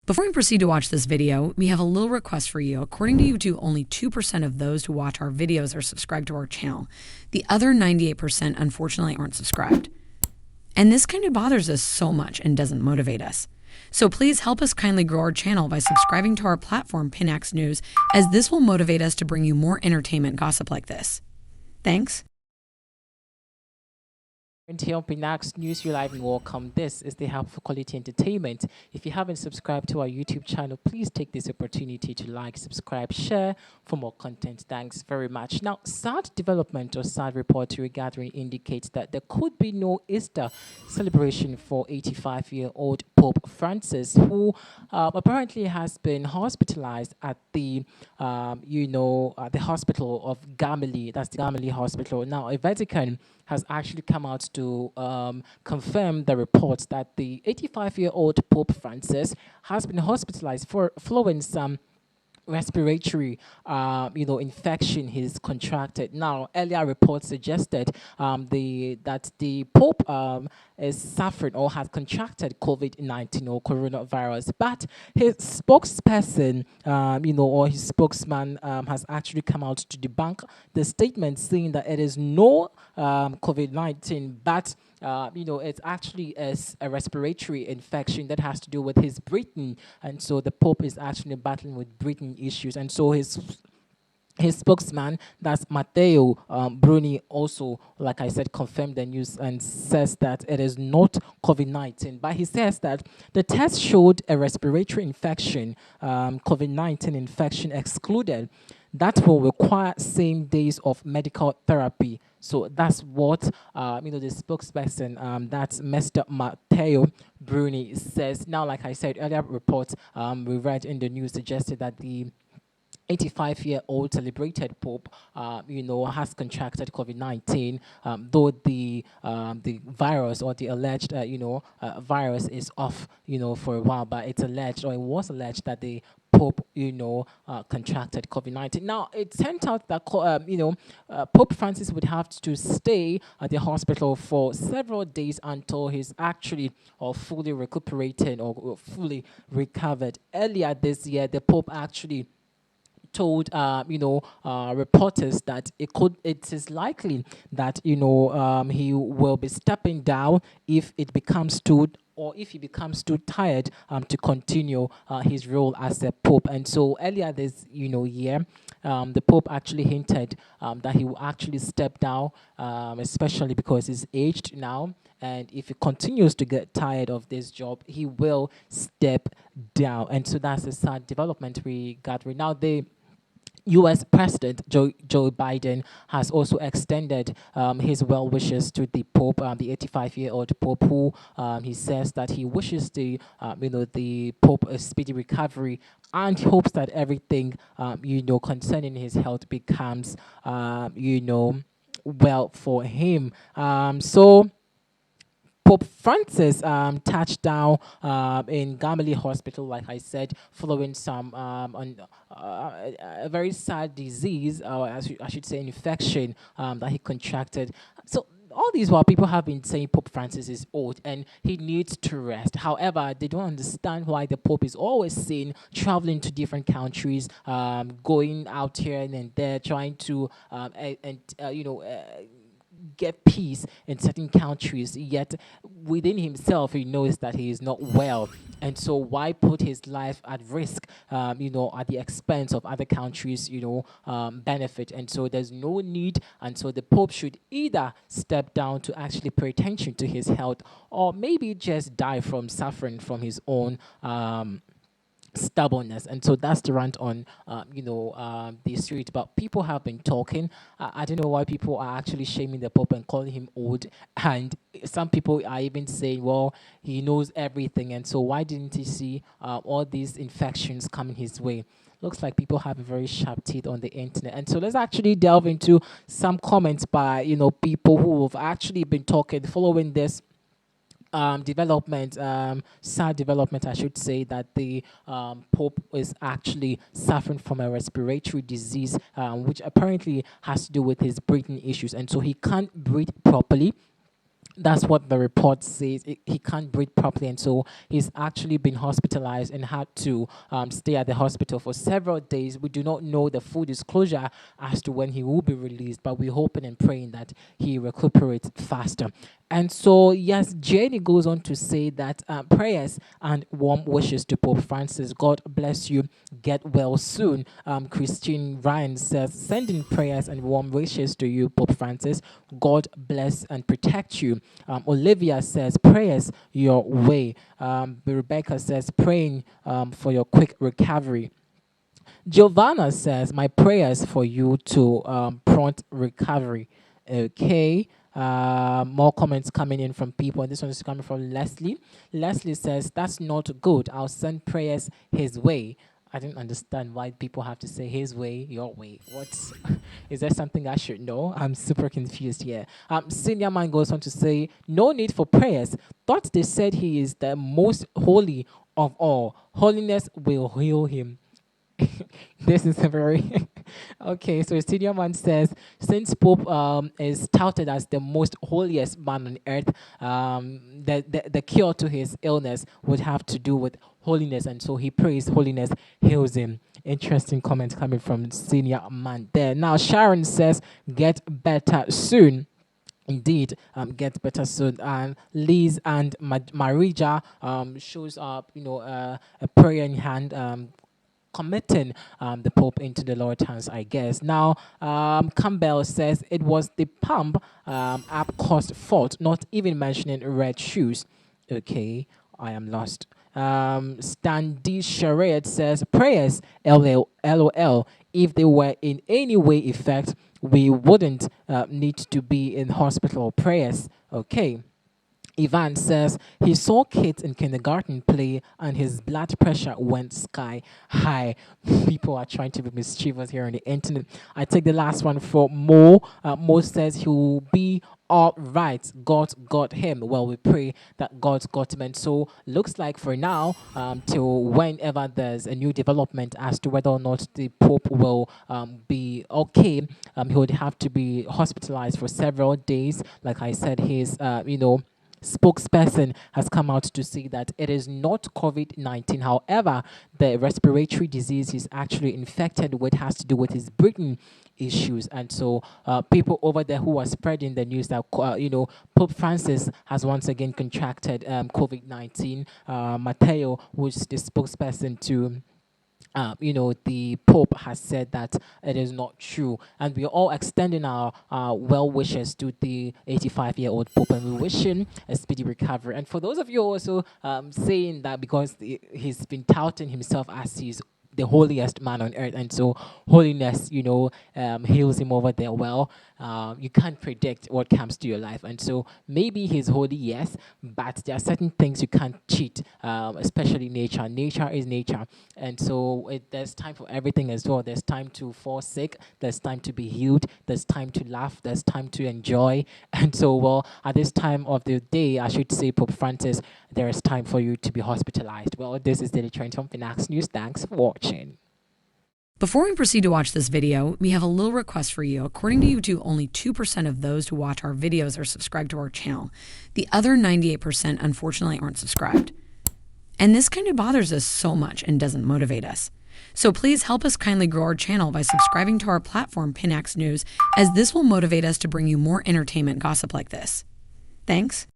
Before we proceed to watch this video, we have a little request for you. According to YouTube, only 2% of those who watch our videos are subscribed to our channel. The other 98% unfortunately aren't subscribed. And this kind of bothers us so much and doesn't motivate us. So please help us kindly grow our channel by subscribing to our platform, Pinax News, as this will motivate us to bring you more entertainment gossip like this. Thanks. Here on Pinax News, you live and welcome. This is the Helpful Quality Entertainment. If you haven't subscribed to our YouTube channel, please take this opportunity to like, subscribe, share for more content. Thanks very much. Now, sad development or sad report regarding indicates that there could be no Easter celebration for 85-year-old Pope Francis, who apparently has been hospitalized at the, the hospital of Gamali. That's the Gamali Hospital. Now, a Vatican has actually come out to confirm the reports that the 85-year-old Pope Francis has been hospitalized for following some respiratory infection he's contracted. Now, earlier reports suggested that the Pope is suffering or has contracted COVID-19 or coronavirus, but his spokesperson or his spokesman has actually come out to debunk the statement, saying that it is no COVID-19, but it actually is a respiratory infection that has to do with his breathing, and so the Pope is actually battling with breathing issues, and so his spokesman, that's Matteo Bruni, also, like I said, confirmed the news and says that it is not COVID-19. But he says that the test showed a respiratory infection, COVID-19 infection excluded, that will require same days of medical therapy. So that's what the spokesperson, that's Mr. Matteo Bruni, says. Now, like I said, earlier reports we read in the news suggested that the 85-year-old celebrated Pope, has contracted COVID-19, though the virus or the alleged, virus is off, for a while, but it's alleged, or it was alleged, that the Pope, contracted COVID-19. Now, it turned out that, Pope Francis would have to stay at the hospital for several days until he's actually fully recuperated or fully recovered. Earlier this year, the Pope actually told reporters that it is likely that he will be stepping down if it becomes if he becomes too tired to continue his role as a pope. And so earlier this year, the Pope actually hinted that he will actually step down, especially because he's aged now. And if he continues to get tired of this job, he will step down. And so that's a sad development we got right now. The U.S. President Joe Biden has also extended his well wishes to the Pope, the 85-year-old Pope, who he says that he wishes the Pope a speedy recovery and hopes that everything concerning his health becomes well for him. So Pope Francis touched down in Gamali Hospital, like I said, following some a very sad disease, or I should say infection that he contracted. So all these while people have been saying Pope Francis is old and he needs to rest. However, they don't understand why the Pope is always seen traveling to different countries, going out here and there, trying to get peace in certain countries, yet within himself he knows that he is not well, and so why put his life at risk at the expense of other countries benefit? And so there's no need, and so the Pope should either step down to actually pay attention to his health, or maybe just die from suffering from his own stubbornness. And so that's the rant on the street. But people have been talking. I don't know why people are actually shaming the Pope and calling him old, and some people are even saying, well, he knows everything, and so why didn't he see all these infections coming his way? Looks like people have very sharp teeth on the internet. And so let's actually delve into some comments by people who have actually been talking following this development, sad development, I should say, that the Pope is actually suffering from a respiratory disease, which apparently has to do with his breathing issues, and so he can't breathe properly. That's what the report says. He can't breathe properly, and so he's actually been hospitalized and had to stay at the hospital for several days. We do not know the full disclosure as to when he will be released, but we're hoping and praying that he recuperates faster. And so, yes, Jenny goes on to say that prayers and warm wishes to Pope Francis. God bless you. Get well soon. Christine Ryan says, sending prayers and warm wishes to you, Pope Francis. God bless and protect you. Olivia says, prayers your way. Rebecca says, praying for your quick recovery. Giovanna says, my prayers for you to prompt recovery. Okay. More comments coming in from people. And this one is coming from Leslie. Leslie says, that's not good. I'll send prayers his way. I don't understand why people have to say his way, your way. What is there something I should know? I'm super confused here. Senior man goes on to say, no need for prayers. Thought they said he is the most holy of all. Holiness will heal him. This is a very okay. So Senior man says, since Pope is touted as the most holiest man on earth, the cure to his illness would have to do with holiness, and so he prays holiness heals him. Interesting comment coming from Senior man there. Now Sharon says, get better soon. Indeed, get better soon. And Liz and Marija shows up, a prayer in hand, committing the Pope into the Lord's hands, I guess. Now, Campbell says it was the pump app caused fault, not even mentioning red shoes. Okay, I am lost. Stan D. Charade says, prayers, LOL. If they were in any way effect, we wouldn't need to be in hospital. Prayers. Okay. Ivan says he saw kids in kindergarten play and his blood pressure went sky high. People are trying to be mischievous here on the internet. I take the last one for Mo. Mo says he will be all right. God got him. Well, we pray that God's got him. And so looks like for now, till whenever there's a new development as to whether or not the Pope will be okay, he would have to be hospitalized for several days. Like I said, his, spokesperson has come out to say that it is not COVID-19. However, the respiratory disease he's actually infected with has to do with his breathing issues. And so people over there who are spreading the news that, Pope Francis has once again contracted COVID-19. Matteo, who's the spokesperson to the Pope has said that it is not true. And we are all extending our well wishes to the 85-year-old Pope, and we wish him a speedy recovery. And for those of you also saying that because he's been touting himself as he's the holiest man on earth, and so holiness, heals him over there. Well, you can't predict what comes to your life, and so maybe he's holy, yes, but there are certain things you can't cheat, especially nature. Nature is nature, and so there's time for everything as well. There's time to fall sick, there's time to be healed, there's time to laugh, there's time to enjoy. And so, well, at this time of the day, I should say, Pope Francis, there is time for you to be hospitalized. Well, this is Daily Trend from Finax News. Thanks for watching. Before we proceed to watch this video, we have a little request for you. According to YouTube, only 2% of those who watch our videos are subscribed to our channel. The other 98% unfortunately aren't subscribed. And this kind of bothers us so much and doesn't motivate us. So please help us kindly grow our channel by subscribing to our platform, Pinax News, as this will motivate us to bring you more entertainment gossip like this. Thanks.